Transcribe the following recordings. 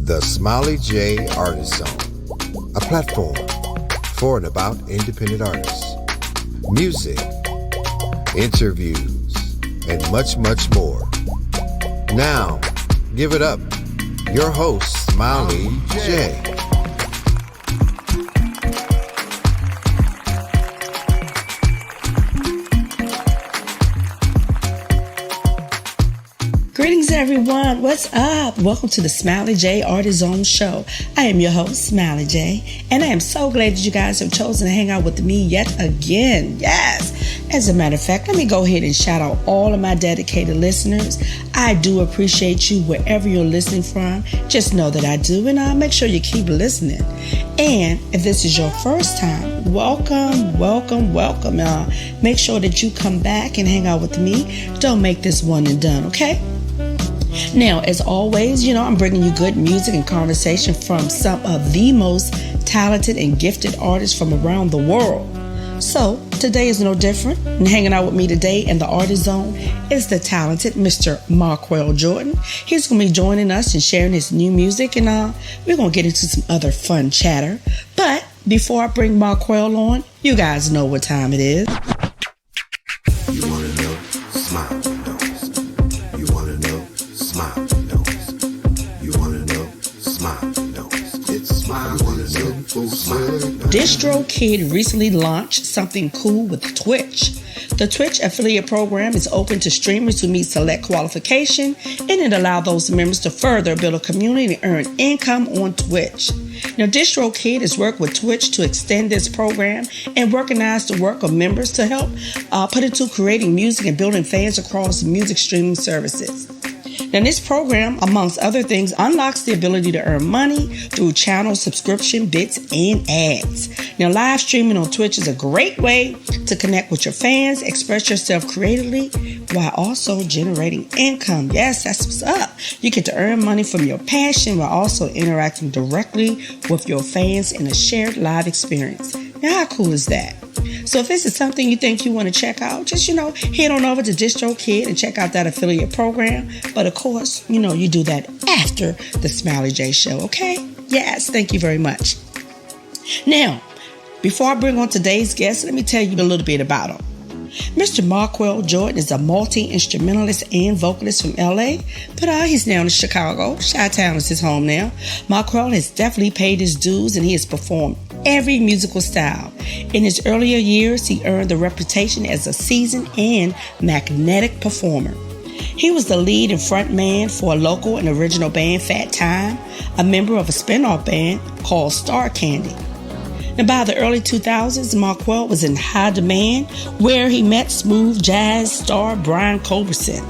The Smiley J Artist Zone, a platform for and about independent artists, music, interviews, and much, much more. Now, give it up, your host, Smiley J. Greetings, everyone. What's up? Welcome to the Smiley J Artist Zone show. I am your host, Smiley J, and I am so glad that you guys have chosen to hang out with me yet again. Yes. As a matter of fact, let me go ahead and shout out all of my dedicated listeners. I do appreciate you wherever you're listening from. Just know that I do, and I'll make sure you keep listening. And if this is your first time, welcome. Make sure that you come back and hang out with me. Don't make this one and done, okay? Now, as always, I'm bringing you good music and conversation from some of the most talented and gifted artists from around the world. So, today is no different. And hanging out with me today in the Artist Zone is the talented Mr. Marqueal Jordan. He's going to be joining us and sharing his new music, and we're going to get into some other fun chatter. But before I bring Marqueal on, you guys know what time it is. You want to know? Smile. You want to know? Smile. You want to know? Smile. It's smile. You want to know? Smile. DistroKid recently launched something cool with Twitch. The Twitch affiliate program is open to streamers who meet select qualification, and it allows those members to further build a community and earn income on Twitch. Now, DistroKid has worked with Twitch to extend this program and recognize the work of members to help put into creating music and building fans across music streaming services. Now, this program, amongst other things, unlocks the ability to earn money through channel subscription, bits, and ads. Now, live streaming on Twitch is a great way to connect with your fans, express yourself creatively, while also generating income. Yes, that's what's up. You get to earn money from your passion while also interacting directly with your fans in a shared live experience. Now, how cool is that? So if this is something you think you want to check out, just, head on over to DistroKid and check out that affiliate program. But of course, you do that after the Smiley J show, okay? Yes, thank you very much. Now, before I bring on today's guest, let me tell you a little bit about him. Mr. Marqueal Jordan is a multi-instrumentalist and vocalist from LA, but he's now in Chicago. Chi-Town is his home now. Marqueal has definitely paid his dues, and he has performed every musical style. In his earlier years, he earned the reputation as a seasoned and magnetic performer. He was the lead and front man for a local and original band, Fat Time, a member of a spin-off band called Star Candy. And by the early 2000s, Marqueal was in high demand, where he met smooth jazz star Brian Culbertson,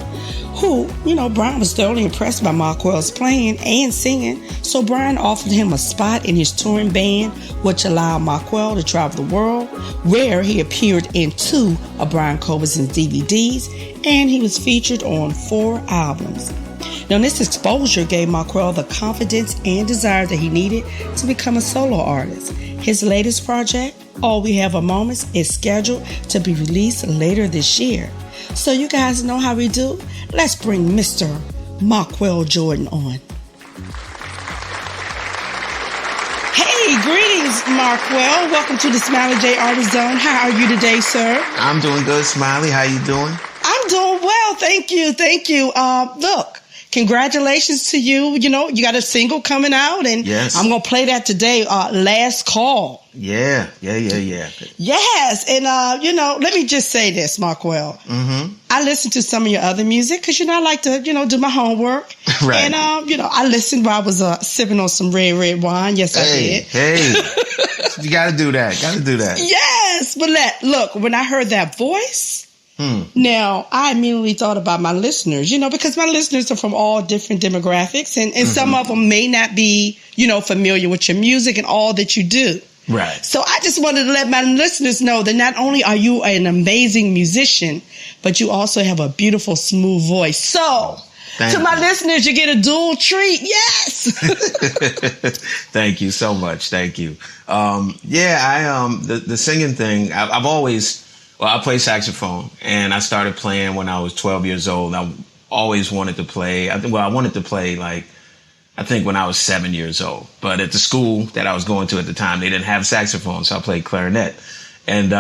who, Brian was thoroughly impressed by Marqueal's playing and singing, so Brian offered him a spot in his touring band, which allowed Marqueal to travel the world, where he appeared in 2 of Brian Culbertson's DVDs, and he was featured on 4 albums. Now, this exposure gave Marqueal the confidence and desire that he needed to become a solo artist. His latest project, All We Have Are Moments, is scheduled to be released later this year. So you guys know how we do. Let's bring Mr. Marqueal Jordan on. Hey, greetings, Marqueal. Welcome to the Smiley J Artist Zone. How are you today, sir? I'm doing good, Smiley. How you doing? I'm doing well. Thank you. Look, congratulations to you. You got a single coming out, and yes. I'm going to play that today, Last Call. Yeah. Yes, and let me just say this, Marqueal. Mm-hmm. I listened to some of your other music because I like to do my homework. Right. And I listened while I was sipping on some red wine. Yes, I did. Hey, you got to do that. Yes, but look, when I heard that voice. Now, I immediately thought about my listeners, because my listeners are from all different demographics, and some of them may not be, familiar with your music and all that you do. Right. So I just wanted to let my listeners know that not only are you an amazing musician, but you also have a beautiful, smooth voice. So to my listeners, you get a dual treat. Yes. Thank you so much. Thank you. The singing thing, I've always... Well, I play saxophone, and I started playing when I was 12 years old. I always wanted to play. I wanted to play I think when I was 7 years old. But at the school that I was going to at the time, they didn't have saxophone, so I played clarinet. And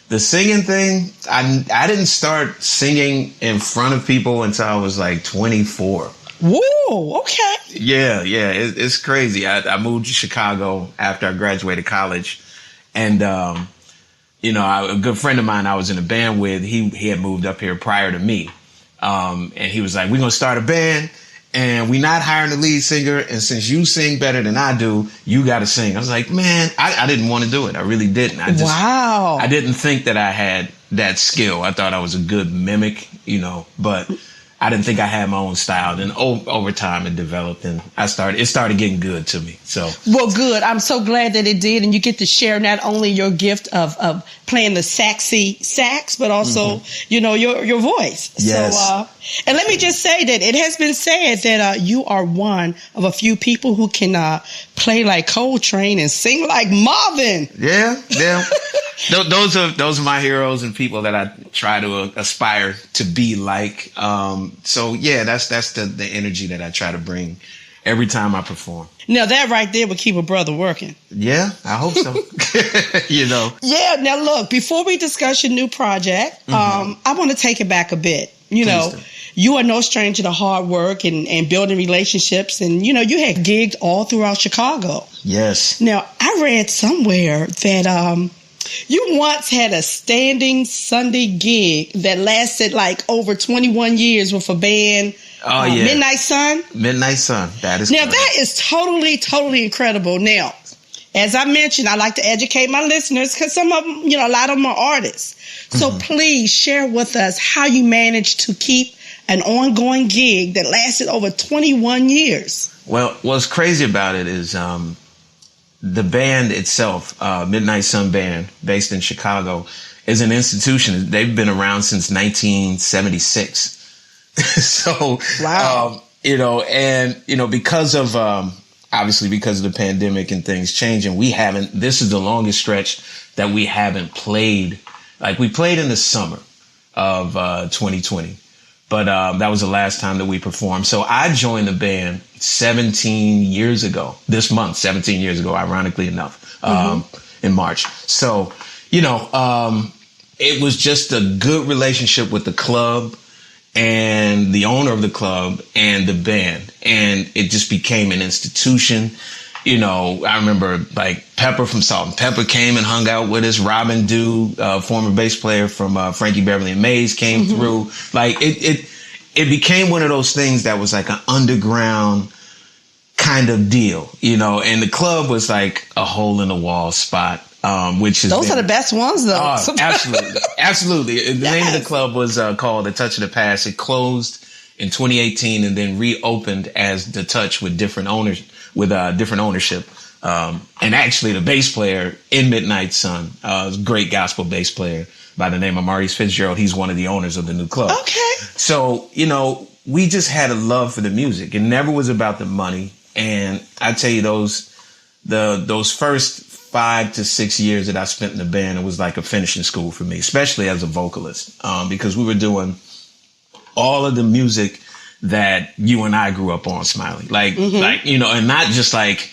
the singing thing, I didn't start singing in front of people until I was like 24. Whoa, okay. Yeah, it's crazy. I moved to Chicago after I graduated college, and a good friend of mine I was in a band with, he had moved up here prior to me, and he was like, "We're gonna start a band, and we're not hiring a lead singer, and since you sing better than I do, you got to sing." I was like, "Man, I didn't want to do it. I really didn't. Wow. I didn't think that I had that skill. I thought I was a good mimic, but I didn't think I had my own style. Then over time it developed, and it started getting good to me. So, well, good. I'm so glad that it did, and you get to share not only your gift of playing the sax, but also your voice. Yes. So, and let me just say that it has been said that you are one of a few people who can play like Coltrane and sing like Marvin. Yeah. Those are my heroes and people that I try to aspire to be like. So yeah, that's the energy that I try to bring every time I perform. Now that right there would keep a brother working. Yeah, I hope so. Yeah. Now look, before we discuss your new project, I want to take it back a bit. You are no stranger to hard work and building relationships, and you had gigged all throughout Chicago. Yes. Now I read somewhere that you once had a standing Sunday gig that lasted like over 21 years with a band. Oh, yeah. Midnight Sun? Midnight Sun. That is now, correct. that is totally, totally incredible. Now, as I mentioned, I like to educate my listeners because some of them, a lot of them are artists. So please share with us how you managed to keep an ongoing gig that lasted over 21 years. Well, what's crazy about it is the band itself, Midnight Sun Band, based in Chicago, is an institution. They've been around since 1976. So, wow. Because of, obviously because of the pandemic and things changing, this is the longest stretch that we haven't played. Like we played in the summer of 2020, but that was the last time that we performed. So I joined the band 17 years ago, this month, 17 years ago, ironically enough, in March. So, it was just a good relationship with the club and the owner of the club and the band. And it just became an institution. I remember like Pepper from Salt and Pepper came and hung out with us. Robin Dew, former bass player from Frankie Beverly and Maze came through. Like it became one of those things that was like an underground kind of deal, and the club was like a hole in the wall spot. Those are the best ones, though. Absolutely. The name of the club was called The Touch of the Past. It closed in 2018 and then reopened as The Touch with different owners, with different ownership. And actually, the bass player in Midnight Sun, is a great gospel bass player by the name of Maurice Fitzgerald. He's one of the owners of the new club. Okay. So, we just had a love for the music. It never was about the money. And I tell you, those first 5 to 6 years that I spent in the band, it was like a finishing school for me, especially as a vocalist, because we were doing all of the music that you and I grew up on, Smiley. And not just like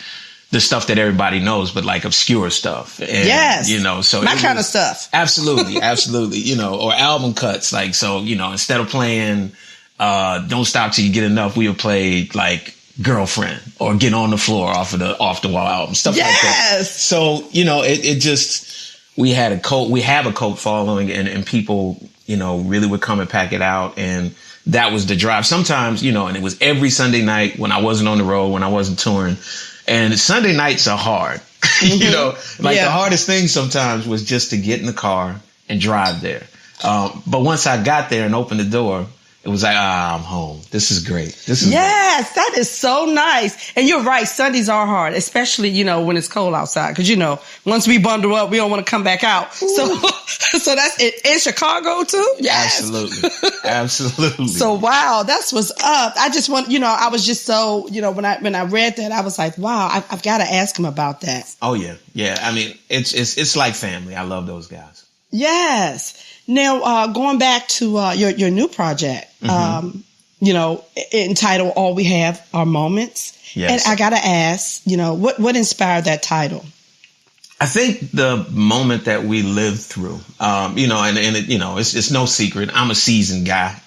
the stuff that everybody knows, but like obscure stuff. And, yes. So my kind of stuff. Absolutely. Or album cuts. Like, so, instead of playing Don't Stop Till You Get Enough, we would play like Girlfriend or Get on the Floor off the Wall album, stuff like that. So, it just, we have a cult following and people, really would come and pack it out. And that was the drive. Sometimes, and it was every Sunday night when I wasn't on the road, when I wasn't touring. And Sunday nights are hard, the hardest thing sometimes was just to get in the car and drive there. But once I got there and opened the door, it was like, I'm home. This is great. Yes, that is so nice. And you're right. Sundays are hard, especially, when it's cold outside. Cause once we bundle up, we don't want to come back out. So that's it in Chicago too. Yes. Absolutely. So, wow, that's what's up. I just want, I was just so, when I read that, I was like, wow, I've got to ask him about that. Oh yeah. Yeah. I mean, it's like family. I love those guys. Yes. Now, going back to your new project, entitled All We Have Are Moments. Yes. And I got to ask, what inspired that title? I think the moment that we lived through, it's no secret. I'm a seasoned guy.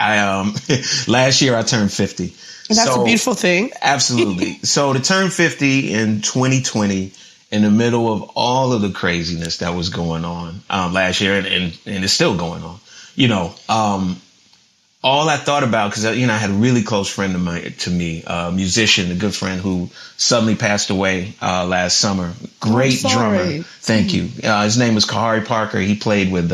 Last year I turned 50. And that's a beautiful thing. Absolutely. So to turn 50 in 2020, in the middle of all of the craziness that was going on last year, and it's still going on, all I thought about, because I had a really close friend to me, a musician, a good friend who suddenly passed away last summer. Great drummer. Thank you. His name was Kahari Parker. He played with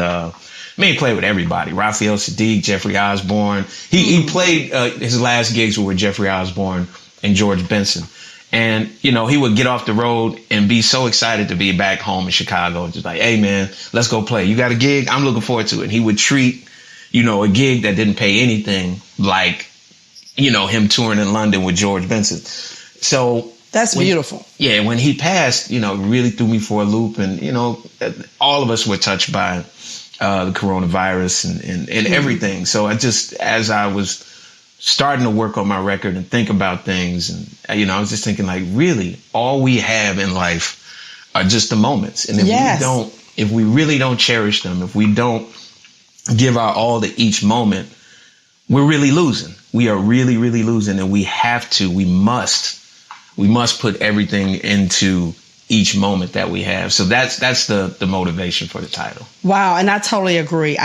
he played with everybody. Raphael Sadiq, Jeffrey Osborne. He played his last gigs were with Jeffrey Osborne and George Benson. And, he would get off the road and be so excited to be back home in Chicago. Just like, hey, man, let's go play. You got a gig? I'm looking forward to it. And he would treat a gig that didn't pay anything like, him touring in London with George Benson. So that's beautiful. Yeah. When he passed, it really threw me for a loop. And, all of us were touched by the coronavirus and everything. So as I was starting to work on my record and think about things, and, I was just thinking, like, really, all we have in life are just the moments. And if we really don't cherish them, if we don't give our all to each moment, we're really losing. We are really, really losing. And we must put everything into each moment that we have. So that's the motivation for the title. Wow. And I totally agree.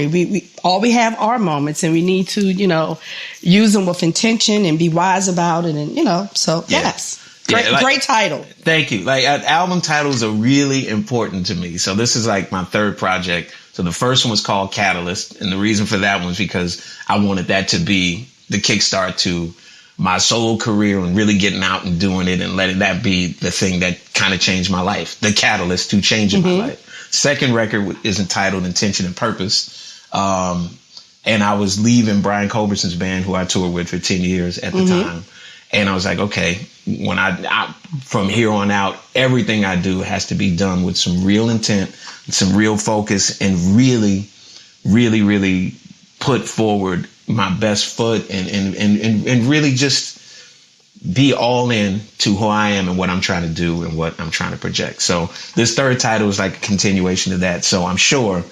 We all we have are moments, and we need to, use them with intention and be wise about it. And, yes. Great title. Thank you. Like, album titles are really important to me. So this is like my third project. So the first one was called Catalyst. And the reason for that one was because I wanted that to be the kickstart to my solo career and really getting out and doing it and letting that be the thing that kind of changed my life. The catalyst to changing my life. Second record is entitled Intention and Purpose. And I was leaving Brian Culberson's band, who I toured with for 10 years at the time. And I was like, okay, when I from here on out, everything I do has to be done with some real intent, some real focus, and really, really, really put forward my best foot and really just be all in to who I am and what I'm trying to do and what I'm trying to project. So this third title is like a continuation of that. So I'm sure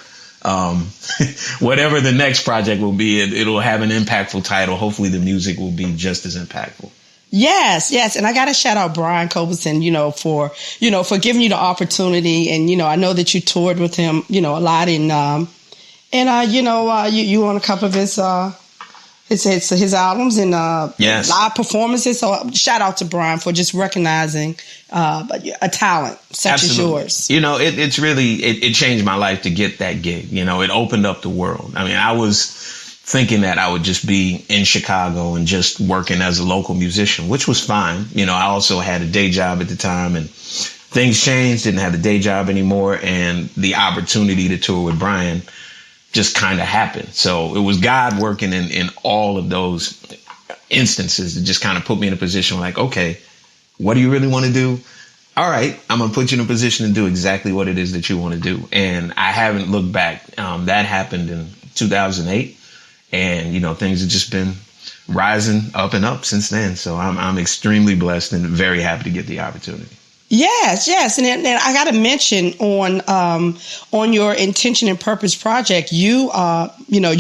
whatever the next project will be, it'll have an impactful title. Hopefully the music will be just as impactful. Yes. And I got to shout out Brian Culberson, for giving you the opportunity. And, I know that you toured with him, a lot you on a couple of his albums and live performances. So shout out to Brian for just recognizing a talent such as yours. It's really it changed my life to get that gig. It opened up the world. I mean, I was thinking that I would just be in Chicago and just working as a local musician, which was fine. I also had a day job at the time, and things changed. Didn't have the day job anymore, and the opportunity to tour with Brian just kind of happened. So it was God working in all of those instances that just kind of put me in a position like, okay, what do you really want to do? All right, I'm going to put you in a position to do exactly what it is that you want to do. And I haven't looked back. That happened in 2008. And, things have just been rising up and up since then. So I'm extremely blessed and very happy to get the opportunity. Yes. And I got to mention on your Intention and Purpose project, you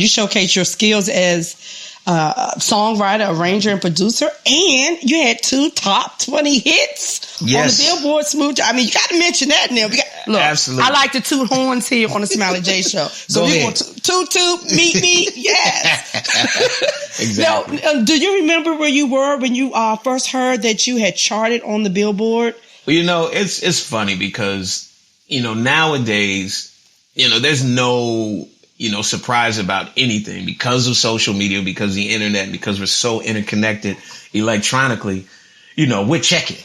showcase your skills as songwriter, arranger, and producer, and you had 2 top 20 hits on the Billboard Smooth. I mean, you got to mention that now. Look, absolutely. I like to toot horns here on the Smiley J Show. So we want toot, meet, yes. Exactly. Now, do you remember where you were when you first heard that you had charted on the Billboard? Well, it's funny because, nowadays, there's no surprise about anything because of social media, because of the internet, because we're so interconnected electronically, we're checking,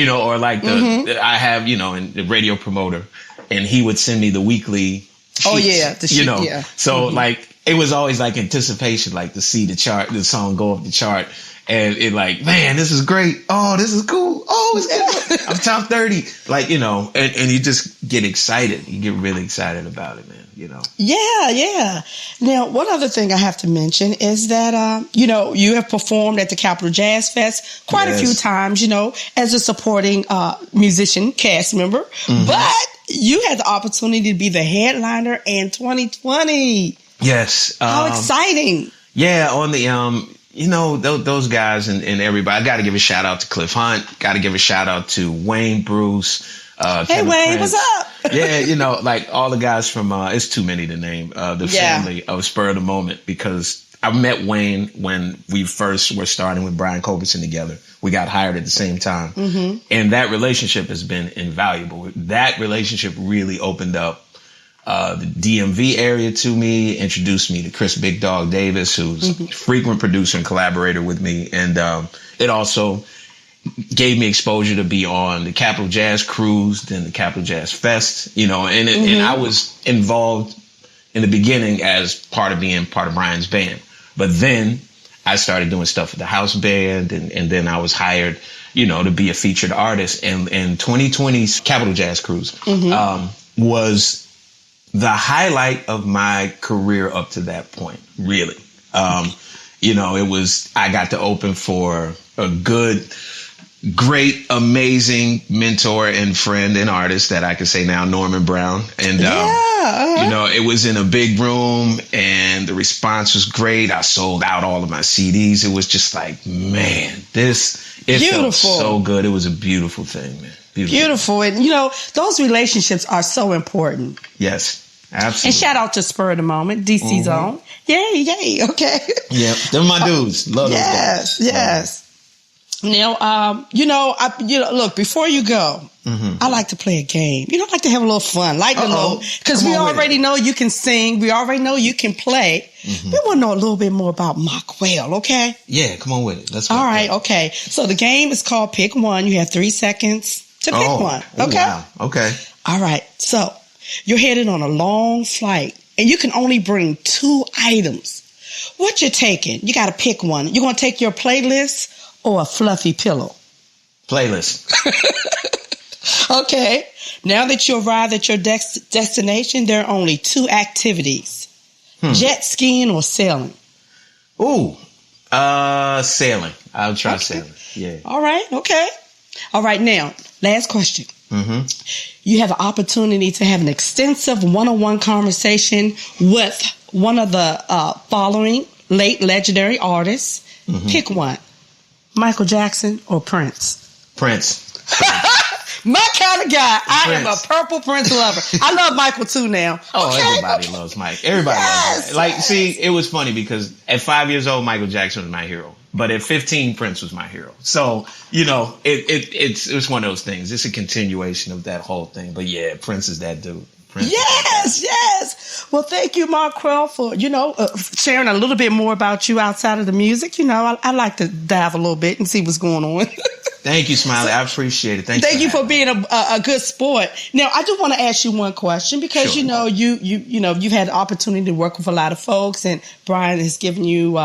or like I have, the radio promoter, and he would send me the weekly sheets, the sheet, So like, it was always like anticipation, like to see the song go up the chart. And it like, man, this is great. Oh, this is cool. Oh, it's good. I'm top 30. Like, and you just get excited. You get really excited about it, man. you know. Yeah. Now, one other thing I have to mention is that, you have performed at the Capitol Jazz Fest quite a few times, as a supporting musician, cast member. Mm-hmm. But you had the opportunity to be the headliner in 2020. Yes. How exciting. Yeah, on the, those guys and everybody. I got to give a shout out to Cliff Hunt. Got to give a shout out to Wayne Bruce. Hey, Wayne, Prince. What's up? Yeah, like all the guys from, it's too many to name, the family of Spur of the Moment, because I met Wayne when we first were starting with Brian Culbertson together. We got hired at the same time. Mm-hmm. And that relationship has been invaluable. That relationship really opened up the DMV area to me, introduced me to Chris Big Dog Davis, who's a frequent producer and collaborator with me. And it also gave me exposure to be on the Capitol Jazz Cruise, then the Capitol Jazz Fest, and I was involved in the beginning as part of Brian's band. But then I started doing stuff with the house band, and then I was hired, to be a featured artist. And 2020's Capitol Jazz Cruise was the highlight of my career up to that point, really. I got to open for a great, amazing mentor and friend and artist that I can say now, Norman Brown. And, it was in a big room and the response was great. I sold out all of my CDs. It was just like, man, it felt so good. It was a beautiful thing, man. Beautiful. And, those relationships are so important. Yes, absolutely. And shout out to Spur of the Moment, DC's own. Yay. Okay. Yep. They're my dudes. Love those guys. Yes. Now, look, before you go, I like to play a game. I like to have a little fun, because we already know you can sing. We already know you can play. We want to know a little bit more about Marqueal, okay? Yeah, come on with it. Let's go. All right, okay. So the game is called Pick One. You have 3 seconds to pick one, okay? Wow. Okay. All right, so you're headed on a long flight, and you can only bring 2 items. What you're taking, you got to pick one. You're going to take your playlist or a fluffy pillow? Playlist. Okay. Now that you arrived at your destination, there are only 2 activities. Jet skiing or sailing? Ooh, sailing. I'll try sailing. Yeah. All right. Okay. All right. Now, last question. You have an opportunity to have an extensive one-on-one conversation with one of the following late legendary artists. Pick one. Michael Jackson or Prince? Prince. My kind of guy. I am a purple Prince lover. I love Michael too now. Everybody loves Mike. Everybody loves Mike. See, it was funny because at 5 years old, Michael Jackson was my hero. But at 15, Prince was my hero. So, it's one of those things. It's a continuation of that whole thing. But yeah, Prince is that dude. Yes. Well, thank you, Marqueal, for, sharing a little bit more about you outside of the music. I like to dive a little bit and see what's going on. Thank you, Smiley. I appreciate it. Thank you for being a good sport. Now, I do want to ask you one question because, you've had the opportunity to work with a lot of folks, and Brian has given you, the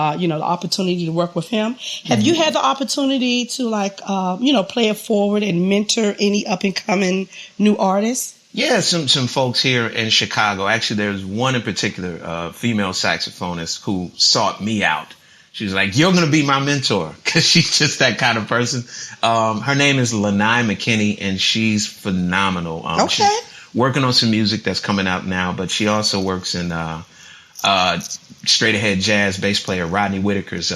opportunity to work with him. Have you had the opportunity to, play it forward and mentor any up-and-coming new artists? Yeah, some folks here in Chicago. Actually, there's one in particular, female saxophonist who sought me out. She was like, "You're going to be my mentor," because she's just that kind of person. Her name is Lanai McKinney, and she's phenomenal. She's working on some music that's coming out now, but she also works in Straight Ahead Jazz bass player Rodney Whitaker's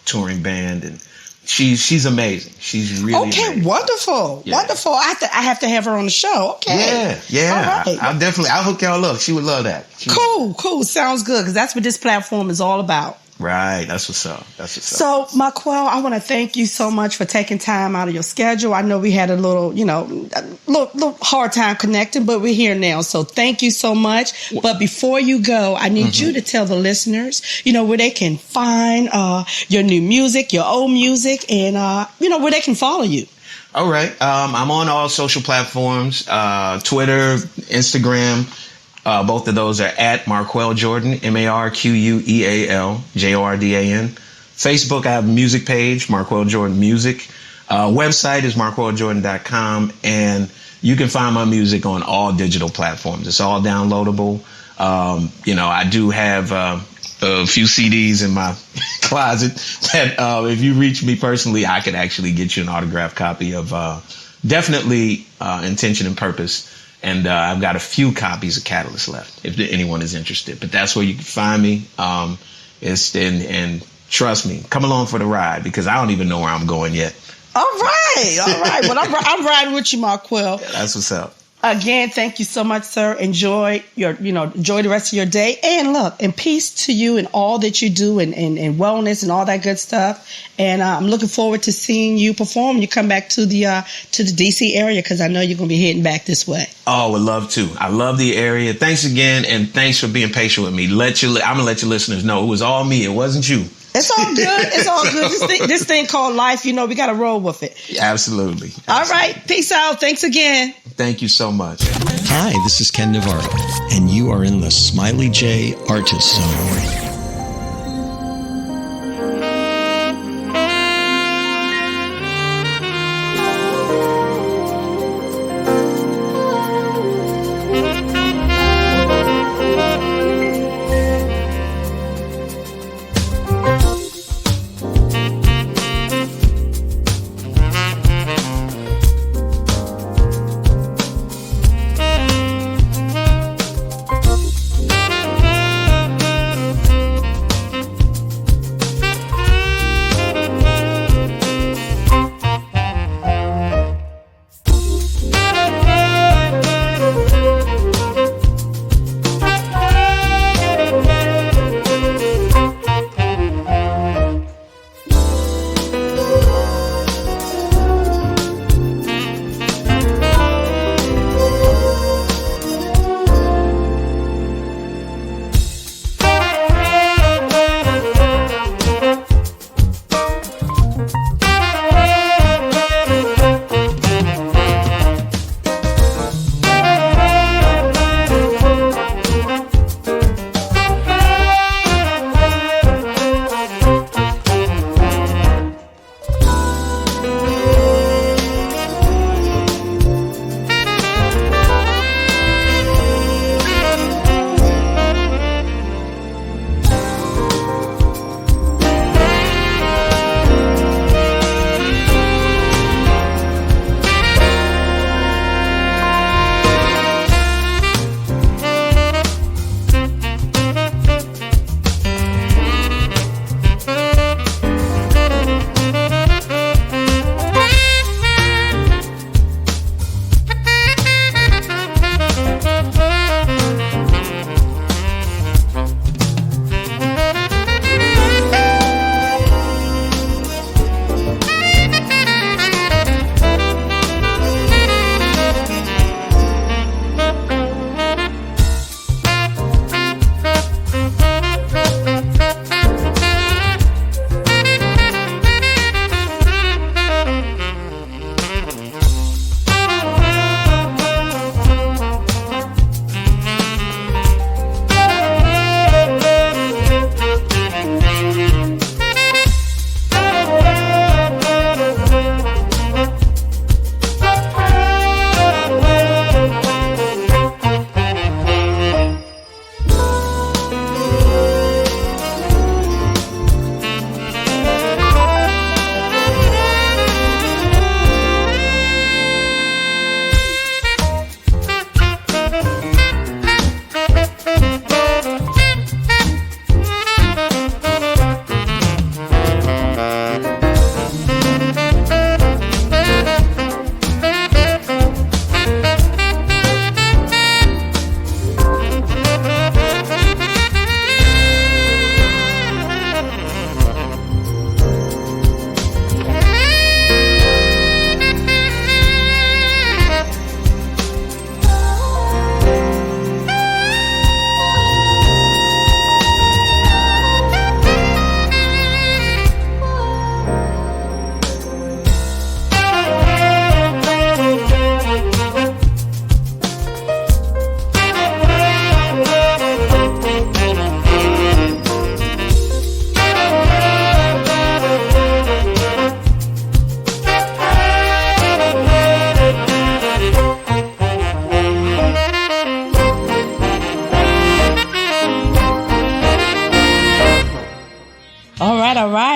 touring band, and she's amazing. She's really amazing. Wonderful. I have to have her on the show. Okay. Yeah. All right. I'll hook y'all up. She would love that. Cool. Sounds good, because that's what this platform is all about. Right. That's what's up. So, Marqueal, I want to thank you so much for taking time out of your schedule. I know we had a little hard time connecting, but we're here now. So thank you so much. But before you go, I need you to tell the listeners, where they can find your new music, your old music, and, where they can follow you. All right. I'm on all social platforms, Twitter, Instagram. Both of those are at Marqueal Jordan, MarquealJordan. Facebook, I have a music page, Marqueal Jordan Music. Website is marquealjordan.com, and you can find my music on all digital platforms. It's all downloadable. I do have a few CDs in my closet that if you reach me personally, I could actually get you an autographed copy of definitely Intention and Purpose. And I've got a few copies of Catalyst left if anyone is interested. But that's where you can find me. And trust me, come along for the ride because I don't even know where I'm going yet. All right. Well, I'm riding with you, Marqueal. That's what's up. Again, thank you so much, sir. Enjoy the rest of your day. And look, and peace to you and all that you do and wellness and all that good stuff. And I'm looking forward to seeing you perform when you come back to the DC area because I know you're going to be heading back this way. Oh, would love to. I love the area. Thanks again, and thanks for being patient with me. I'm going to let your listeners know it was all me. It wasn't you. It's all good. It's all good. This thing called life, we got to roll with it. Absolutely. All right. Peace out. Thanks again. Thank you so much. Hi, this is Ken Navarro, and you are in the Smiley J Artist Zone.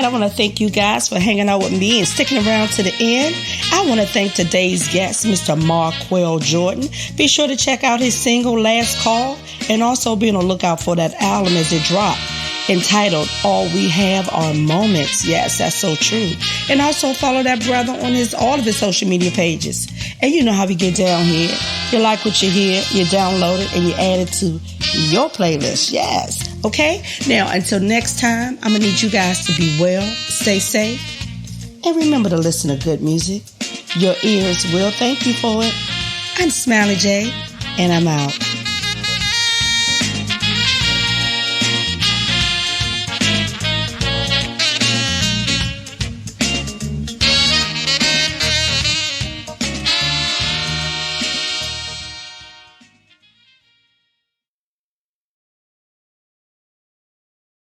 right, I want to thank you guys for hanging out with me and sticking around to the end. I want to thank today's guest, Mr. Marqueal Jordan. Be sure to check out his single, Last Call, and also be on the lookout for that album as it drops, entitled All We Have Are Moments. Yes, that's so true. And also follow that brother on all of his social media pages. And you know how we get down here. You like what you hear, you download it, and you add it to your playlist. Yes. Okay? Now, until next time, I'm going to need you guys to be well, stay safe, and remember to listen to good music. Your ears will thank you for it. I'm Smiley J, and I'm out.